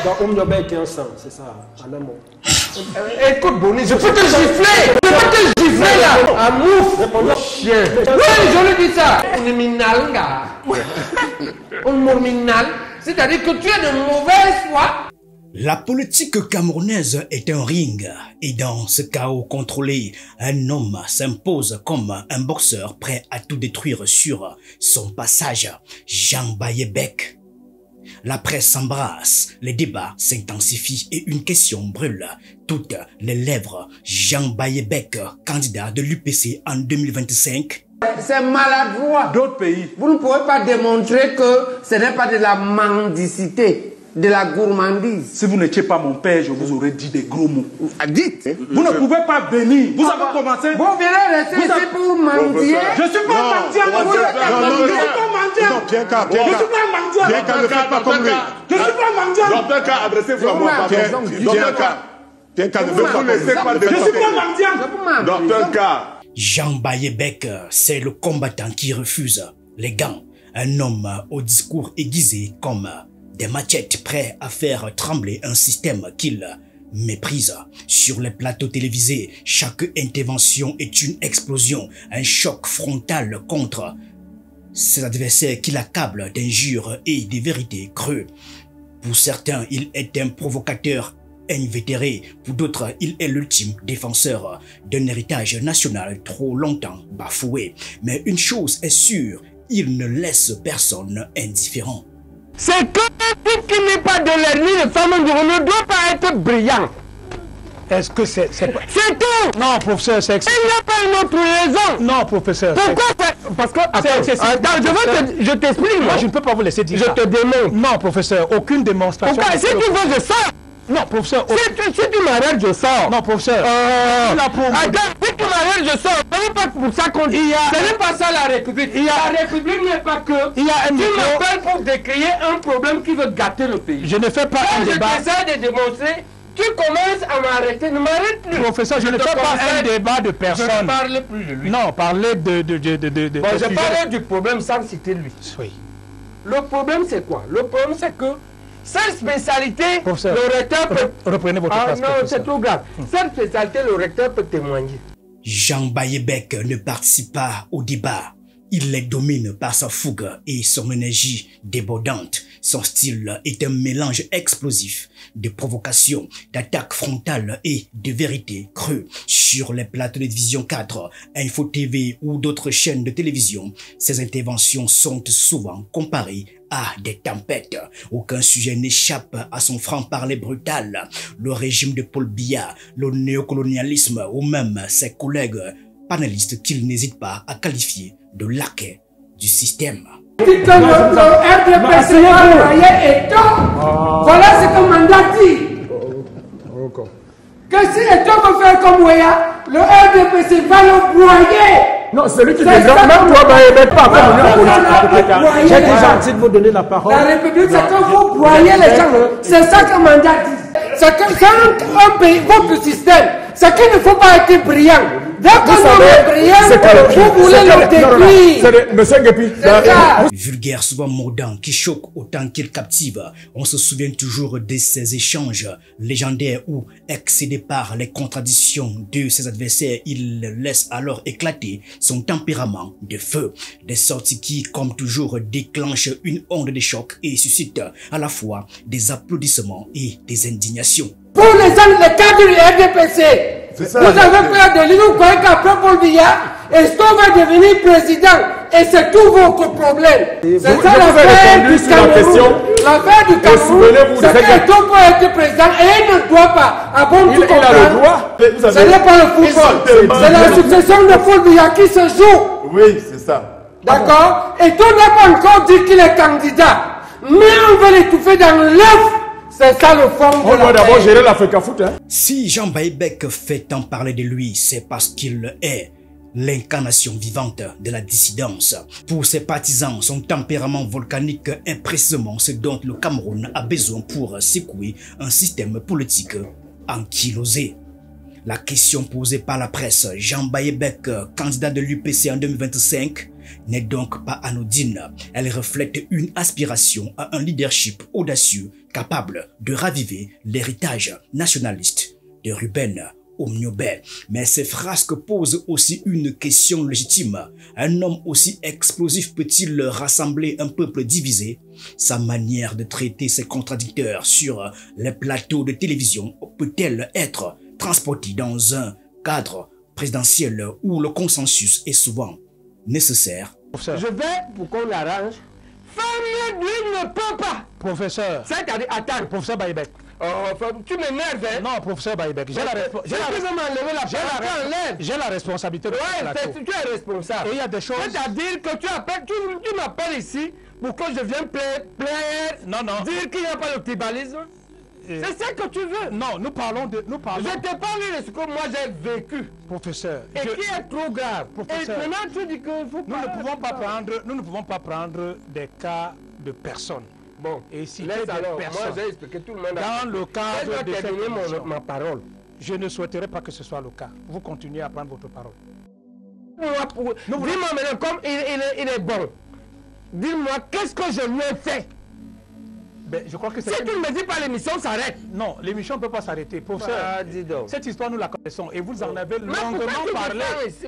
Donc, Oumioba était un sang, c'est ça, en un mot. Écoute, Boni, je peux te gifler. Je peux te gifler là. Un mouf. Chien. Oui, je le dis ça. On est minal, gars. On est minal. C'est-à-dire que tu es de mauvaise foi. La politique camerounaise est un ring et dans ce chaos contrôlé, un homme s'impose comme un boxeur prêt à tout détruire sur son passage, Jean Bayebek. La presse s'embrasse, les débats s'intensifient et une question brûle toutes les lèvres. Jean Bayebek, candidat de l'UPC en 2025. C'est maladroit. D'autres pays. Vous ne pouvez pas démontrer que ce n'est pas de la mendicité, de la gourmandise. Si vous n'étiez pas mon père, je vous aurais dit des gros mots. Dites. Vous ne pouvez pas venir. Vous avez commencé. Vous venez rester ici pour mendier. Je ne suis pas mendiant. Je ne suis pas mendiant. Je ne suis pas mendiant. Ne faites pas comme lui. Je ne suis pas mendiant. Docteur K, adressez-vous à moi. Docteur K. Ne vous laissez pas Je ne suis pas mendiant. Docteur K. Jean Bayebek, c'est le combattant qui refuse les gants. Un homme au discours aiguisé comme des machettes prêts à faire trembler un système qu'il méprise. Sur les plateaux télévisés, chaque intervention est une explosion, un choc frontal contre ses adversaires qui l'accablent d'injures et de vérités creuses. Pour certains, il est un provocateur invétéré. Pour d'autres, il est l'ultime défenseur d'un héritage national trop longtemps bafoué. Mais une chose est sûre, il ne laisse personne indifférent. C'est que tout qui n'est pas de l'ennemi de femme ne doit pas être brillant. Est-ce que c'est... C'est tout. Non, professeur, c'est... Il n'y a pas une autre raison. Non, professeur. Pourquoi? Parce que... Je t'explique. Moi, je ne peux pas vous laisser dire ça. Je te démontre. Non, professeur, aucune démonstration. Pourquoi? Si tu veux, je sors. Non, professeur. Si tu m'arrêtes, je sors. Non, professeur. Attends, si tu m'arrêtes, je sors. Ce n'est pas pour ça qu'on dit. Ce n'est pas ça la République. La République n'est pas que. Il y a un tu m'appelles pour décrier un problème qui veut gâter le pays. Je ne fais pas un débat. Quand je t'essaie de démontrer, tu commences à m'arrêter. Ne m'arrête plus. Professeur, je ne fais pas un débat de personne. Je ne parle plus de lui. Non, parlez de Bon, je parlais du problème sans citer lui. Oui. Le problème, c'est quoi? Le problème, c'est que cette spécialité, professeur, le recteur peut... Reprenez votre place, non, c'est trop grave. Cette spécialité, le recteur peut témoigner. Jean Bayebek ne participe pas au débat. Il les domine par sa fougue et son énergie débordante. Son style est un mélange explosif de provocation, d'attaque frontale et de vérité crue. Sur les plateaux de Vision 4, Info TV ou d'autres chaînes de télévision, ses interventions sont souvent comparées à des tempêtes. Aucun sujet n'échappe à son franc-parler brutal. Le régime de Paul Biya, le néocolonialisme ou même ses collègues panélistes qu'il n'hésite pas à qualifier de laquais du système. Dites que le RDPC va envoyer Eto. Voilà ce que le mandat dit. Que si Eto veut faire comme Ouéa, le RDPC va le broyer. Non, celui qui développe, même toi, Bayebek, pas faire. J'ai été gentil de vous donner la parole. La République, c'est que vous broyez les gens. C'est ça que le mandat dit. C'est un pays, votre système, c'est qu'il ne faut pas être brillant. Dès que l'on est brillant, vous voulez le détruire. Monsieur Gepi. Vulgaire, souvent mordant, qui choque autant qu'il captive. On se souvient toujours de ces échanges légendaires où, excédé par les contradictions de ses adversaires, il laisse alors éclater son tempérament de feu. Des sorties qui, comme toujours, déclenchent une onde de choc et suscitent à la fois des applaudissements et des indignations. Pour les cadres du RDPC, vous avez peur de lui, vous croyez qu'après Paul Biya, Esto va devenir président et c'est tout votre problème. C'est ça l'affaire du Cameroun. L'affaire du Cameroun, c'est qu'Esto peut être président et il ne doit pas. Ah bon, tu comprends? Ce n'est pas le football, c'est la succession de Paul Biya qui se joue. Oui, c'est ça. D'accord? Esto n'a pas encore dit qu'il est candidat, mais on veut l'étouffer dans l'œuf. C'est ça le fond de la d'abord gérer l'Africa Foot. Hein? Si Jean Bayebek fait tant parler de lui, c'est parce qu'il est l'incarnation vivante de la dissidence. Pour ses partisans, son tempérament volcanique est précisément ce dont le Cameroun a besoin pour secouer un système politique ankylosé. La question posée par la presse, Jean Bayebek, candidat de l'UPC en 2025, n'est donc pas anodine. Elle reflète une aspiration à un leadership audacieux capable de raviver l'héritage nationaliste de Ruben Umniobe. Mais ces frasques posent aussi une question légitime. Un homme aussi explosif peut-il rassembler un peuple divisé? Sa manière de traiter ses contradicteurs sur les plateaux de télévision peut-elle être transportée dans un cadre présidentiel où le consensus est souvent nécessaire? Je vais, pour qu'on l'arrange, faire mieux, lui ne peut pas. Professeur. C'est-à-dire, attends. Professeur Baïbek. Tu m'énerves, hein? Non, professeur Baïbek. J'ai la responsabilité de plateau. Tu es responsable. Et il y a des choses... C'est-à-dire que tu m'appelles ici pour que je vienne plaire, dire qu'il n'y a pas de tribalisme. C'est ça que tu veux. Non, nous parlons... Je te parle de ce que moi j'ai vécu. Professeur. Et qui est trop grave. Professeur. Et maintenant tu dis que nous ne pouvons pas prendre des cas de personnes. Bon, et si laisse alors, moi j'ai expliqué tout le monde. Dans le cadre de cette ma parole. Je ne souhaiterais pas que ce soit le cas. Vous continuez à prendre votre parole. Dis-moi maintenant, comme il est bon, dis-moi, qu'est-ce que je lui ai fait? Ben, je crois que si tu ne me dis pas, l'émission s'arrête. Non, l'émission ne peut pas s'arrêter. Professeur, cette histoire, nous la connaissons et vous en avez longuement parlé.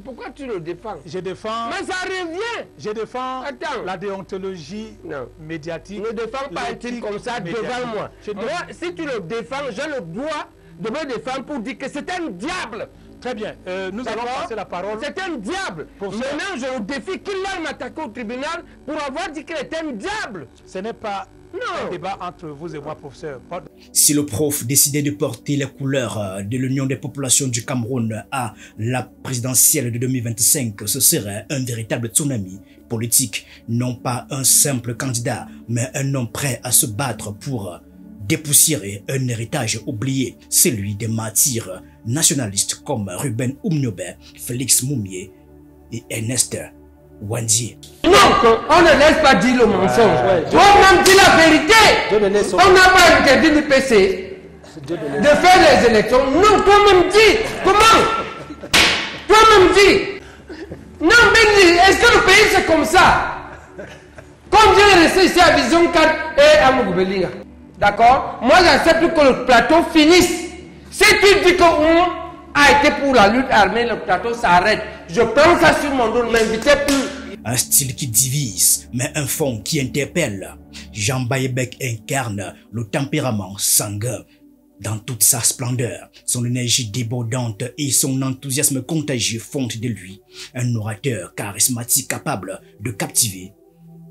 Pourquoi tu le défends? Je défends... Mais ça revient. Je défends la déontologie médiatique. Ne défends pas un type comme ça devant moi. Moi, si tu le défends, j'ai le droit de me défendre pour dire que c'est un diable. Très bien, nous allons passer la parole. C'est un diable. Maintenant, je le défie qu'il aille m'attaquer au tribunal pour avoir dit qu'il est un diable. Ce n'est pas un débat entre vous et moi, professeur. Si le prof décidait de porter les couleurs de l'Union des populations du Cameroun à la présidentielle de 2025, ce serait un véritable tsunami politique. Non pas un simple candidat, mais un homme prêt à se battre pour dépoussiérer un héritage oublié, celui des martyrs nationalistes comme Ruben Umniobe, Félix Moumié et Ernest Wandji. Non, on ne laisse pas dire le mensonge. Toi-même dis la vérité. On n'a pas interdit du PC de faire les élections. Non, toi-même dis. Comment? Toi-même dis. Non, Benji, est-ce que le pays c'est comme ça? Comme j'ai resté ici à Vision 4 et à Mougoubelinga. D'accord? Moi j'accepte que le plateau finisse. Si tu dis qu'on a été pour la lutte armée, le plateau s'arrête. Je prends ça sur mon dos, ne m'invitez plus. Un style qui divise, mais un fond qui interpelle. Jean Baïbek incarne le tempérament sanguin dans toute sa splendeur. Son énergie débordante et son enthousiasme contagieux font de lui un orateur charismatique capable de captiver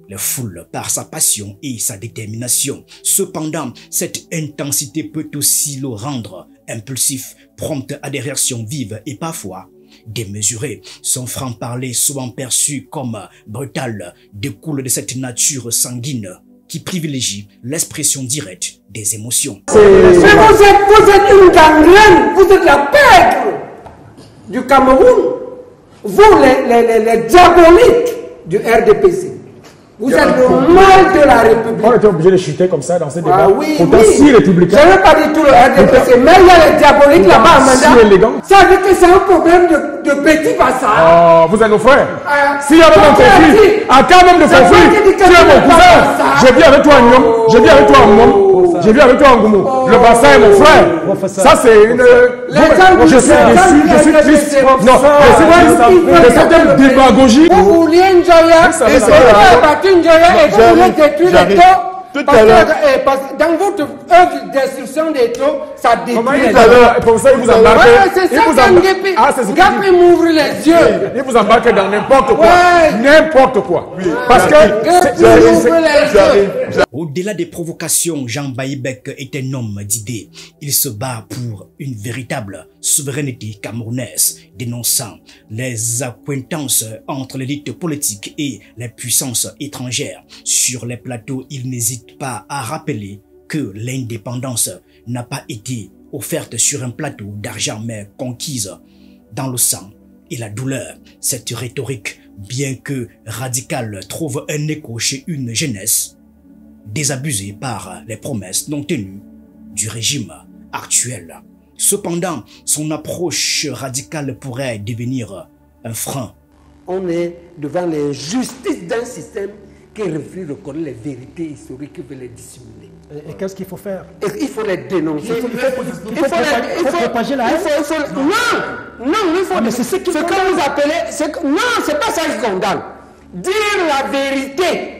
les foules par sa passion et sa détermination. Cependant, cette intensité peut aussi le rendre impulsif, prompt à des réactions vives et parfois démesurées. Son franc-parler, souvent perçu comme brutal, découle de cette nature sanguine qui privilégie l'expression directe des émotions. Vous êtes une gangrène, vous êtes la pègre du Cameroun, vous les diaboliques du RDPC. Vous êtes le mal de la République. On était obligé de chuter comme ça dans ces débats. Ah oui, pourtant, si républicain. Je n'ai pas dit tout le RDPC, mais il y a les diaboliques là-bas à Manda. Ça veut dire que c'est un problème de petit passage. Oh, vous êtes nos frères. S'il y avait un conflit, en cas même de conflit, tu es mon cousin. Je vis avec toi en Nyom, je vis avec toi en Mom, je vis avec toi en Goumou. Le bassin est mon frère. Ça, c'est une. Je suis triste. Non, je suis triste de cette démagogie. Vous vouliez une joya, et c'est une joya, et vous voulez détruire les taux. Parce que dans votre œuvre de destruction des taux, ça détruit les taux. Pour ça, il vous embarque. C'est ça, Gapi m'ouvre les yeux. Il vous embarque dans n'importe quoi. N'importe quoi. Parce que. Au-delà des provocations, Jean Baïbek est un homme d'idées. Il se bat pour une véritable souveraineté camerounaise, dénonçant les accointances entre l'élite politique et les puissances étrangères. Sur les plateaux, il n'hésite pas à rappeler que l'indépendance n'a pas été offerte sur un plateau d'argent, mais conquise dans le sang et la douleur. Cette rhétorique, bien que radicale, trouve un écho chez une jeunesse désabusée par les promesses non tenues du régime actuel. Cependant, son approche radicale pourrait devenir un frein on est devant l'injustice d'un système qui refuse de reconnaître les vérités historiques qui veut les dissimuler. Et qu'est-ce qu'il faut faire? Il faut les dénoncer. Il faut propager la haine. Non, mais c'est ce que vous appelez... Non, c'est pas ça qui condamne. Dire la vérité.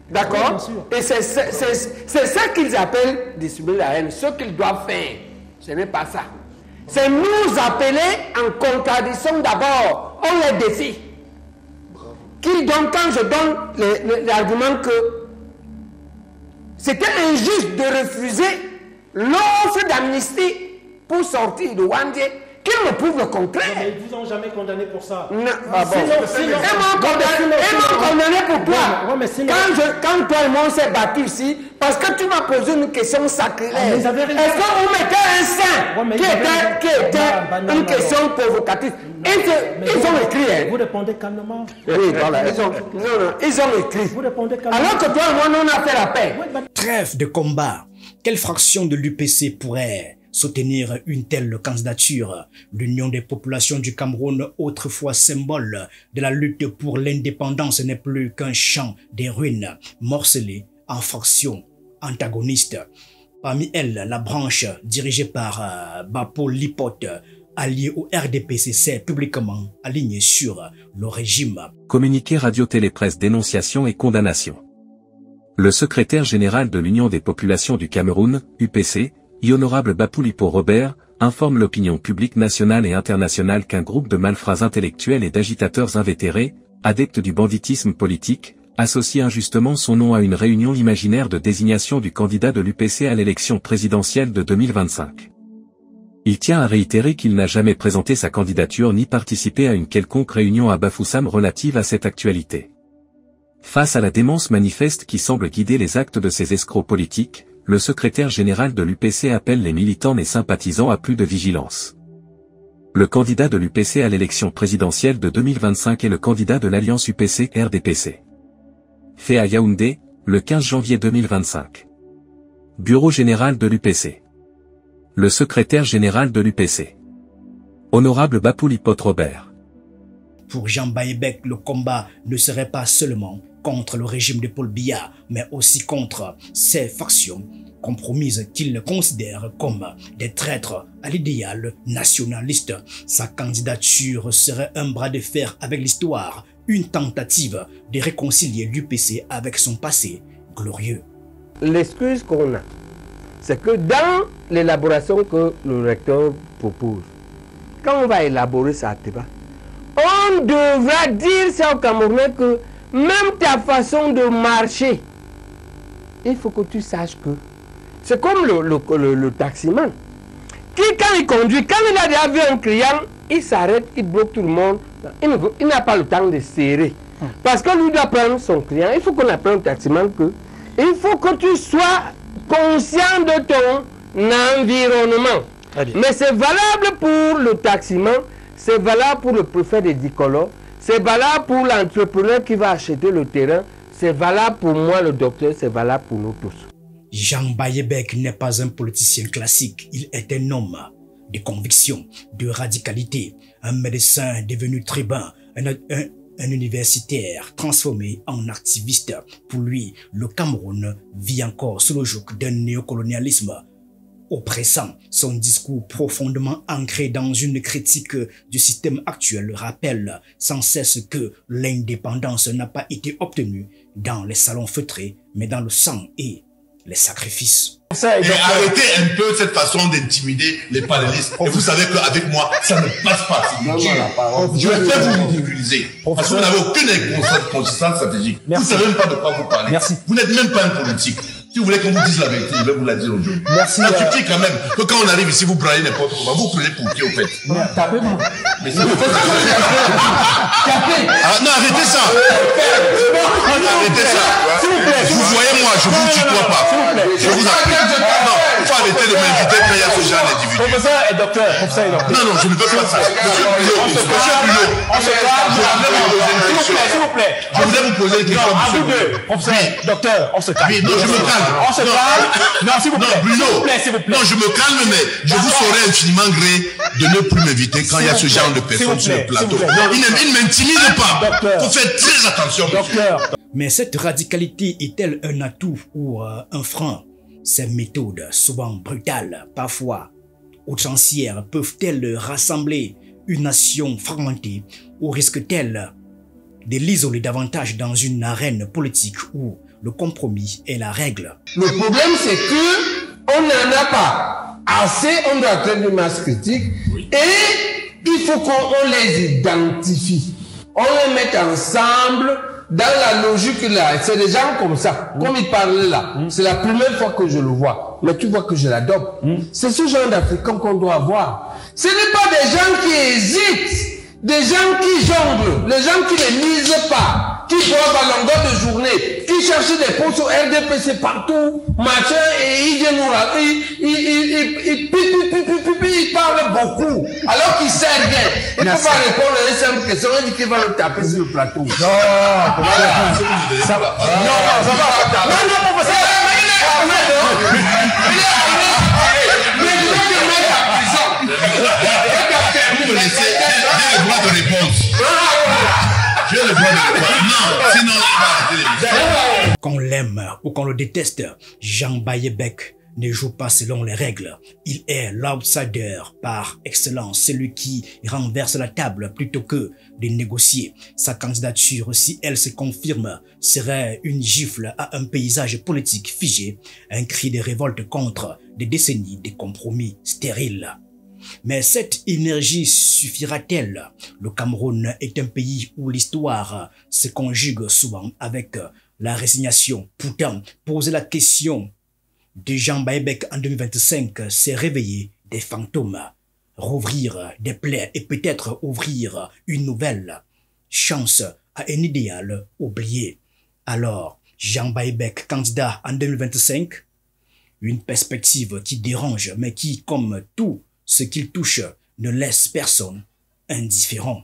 D'accord? Et c'est ça qu'ils appellent dissimuler la haine. Ce qu'ils doivent faire, ce n'est pas ça. C'est nous appeler en contradiction d'abord. On les défie. Donc quand je donne l'argument que c'était injuste de refuser l'offre d'amnistie pour sortir de Wandé, qu'ils me prouvent le contraire. Mais ils vous ont jamais condamné pour ça. Non, ils m'ont condamné pour toi. Quand toi et moi on s'est battus ici, parce que tu m'as posé une question sacrilège. Est-ce qu'on mettait un sein qui était une question provocative? Ils ont écrit. Vous répondez calmement. Oui, voilà. Ils ont écrit. Vous répondez calmement. Alors que toi et moi, on a fait la paix. Trêve de combat. Quelle fraction de l'UPC pourrait soutenir une telle candidature? L'Union des populations du Cameroun, autrefois symbole de la lutte pour l'indépendance, n'est plus qu'un champ des ruines, morcelé en fractions antagonistes. Parmi elles, la branche dirigée par Bapo Lipote, allié au RDPC, s'est publiquement aligné sur le régime. Communiqué Radio-Télé-Presse dénonciation et condamnation. Le secrétaire général de l'Union des populations du Cameroun, UPC, Honorable Bapoulipo Robert, informe l'opinion publique nationale et internationale qu'un groupe de malfrats intellectuels et d'agitateurs invétérés, adeptes du banditisme politique, associe injustement son nom à une réunion imaginaire de désignation du candidat de l'UPC à l'élection présidentielle de 2025. Il tient à réitérer qu'il n'a jamais présenté sa candidature ni participé à une quelconque réunion à Bafoussam relative à cette actualité. Face à la démence manifeste qui semble guider les actes de ces escrocs politiques, le secrétaire général de l'UPC appelle les militants et sympathisants à plus de vigilance. Le candidat de l'UPC à l'élection présidentielle de 2025 est le candidat de l'Alliance UPC-RDPC. Fait à Yaoundé, le 15 janvier 2025. Bureau général de l'UPC. Le secrétaire général de l'UPC. Honorable Bapoulipote Robert. Pour Jean Baïbek, le combat ne serait pas seulement contre le régime de Paul Biya, mais aussi contre ces factions compromises qu'il considère comme des traîtres à l'idéal nationaliste. Sa candidature serait un bras de fer avec l'histoire, une tentative de réconcilier l'UPC avec son passé glorieux. L'excuse qu'on a, c'est que dans l'élaboration que le recteur propose, quand on va élaborer ça, on devra dire ça aux Camerounais que même ta façon de marcher, il faut que tu saches que c'est comme le taximan qui, quand il conduit, quand il a déjà vu un client, il s'arrête, il bloque tout le monde, il n'a pas le temps de serrer. Parce que lui doit prendre son client. Il faut qu'on apprenne au taximan que il faut que tu sois conscient de ton environnement. Mais c'est valable pour le taximan, c'est valable pour le préfet des Dicolos, c'est valable pour l'entrepreneur qui va acheter le terrain, c'est valable pour moi le docteur, c'est valable pour nous tous. Jean Baïbek n'est pas un politicien classique, il est un homme de conviction, de radicalité, un médecin devenu tribun, un universitaire transformé en activiste. Pour lui, le Cameroun vit encore sous le joug d'un néocolonialisme oppressant. Son discours profondément ancré dans une critique du système actuel rappelle sans cesse que l'indépendance n'a pas été obtenue dans les salons feutrés, mais dans le sang et les sacrifices. Et arrêtez un peu cette façon d'intimider les panélistes. Et vous savez qu'avec moi, ça ne passe pas. Je vais faire vous ridiculiser. Parce que vous n'avez aucune consistance stratégique. Vous ne savez même pas de quoi vous parlez. Merci. Vous n'êtes même pas un politique. Si vous voulez qu'on vous dise la vérité, je vais vous la dire aujourd'hui. Merci. Ça suffit quand même que quand on arrive ici, vous braillez n'importe comment. Vous prenez pour qui, au fait? Tapez-moi. Mais si vous faites ça, non, arrêtez ça. Arrêtez ça. Vous voyez moi, je vous tutoie pas. Je vous appelle. Non, il faut arrêter de m'inviter quand il y a ce gens l'individu. Professeur et docteur. Non, non, je ne veux pas ça. Monsieur Bulot, on se calme. S'il vous plaît. Je voulais vous poser une question. À vous deux. Professeur, docteur, on se calme. Oui, non, je me calme. On se calme. Non, s'il vous plaît. Non, Bruno. S'il vous plaît. Non, je me calme, mais je vous saurais infiniment gré de ne plus m'inviter quand il y a ce genre de personnes sur le plateau. Il ne m'intimide pas. Il faut faire très attention. Mais cette radicalité est-elle un atout ou un frein? Ces méthodes, souvent brutales, parfois outrancières, peuvent-elles rassembler une nation fragmentée ou risquent-elles de l'isoler davantage dans une arène politique où le compromis est la règle? Le problème, c'est que on n'en a pas assez, on doit traiter de masse critique et il faut qu'on les identifie. On les mette ensemble dans la logique là. C'est des gens comme ça, comme il parlait là. C'est la première fois que je le vois. Mais tu vois que je l'adopte. C'est ce genre d'Africains qu'on doit avoir. Ce n'est pas des gens qui hésitent, des gens qui jonglent, les gens qui ne lisent pas, qui boivent à longueur de journée, qui cherchent des postes au RDPC partout, machin, et ils viennent nous raconter, ils parlent beaucoup, alors qu'ils savent rien. Il ne peut pas répondre à une simple question, il dit qu'il va le taper sur le plateau. Non, ça va. Vous me laissez, j'ai le droit de réponse. J'ai le droit de réponse. Non, sinon, il va arrêter l'émission. Qu'on l'aime ou qu'on le déteste, Jean Bayebek ne joue pas selon les règles. Il est l'outsider par excellence, celui qui renverse la table plutôt que de négocier. Sa candidature, si elle se confirme, serait une gifle à un paysage politique figé, un cri de révolte contre des décennies de compromis stériles. Mais cette énergie suffira-t-elle? Le Cameroun est un pays où l'histoire se conjugue souvent avec la résignation. Pourtant, poser la question de Jean Bayebek en 2025, c'est réveiller des fantômes, rouvrir des plaies et peut-être ouvrir une nouvelle chance à un idéal oublié. Alors, Jean Bayebek, candidat en 2025, une perspective qui dérange, mais qui, comme tout ce qu'il touche, ne laisse personne indifférent.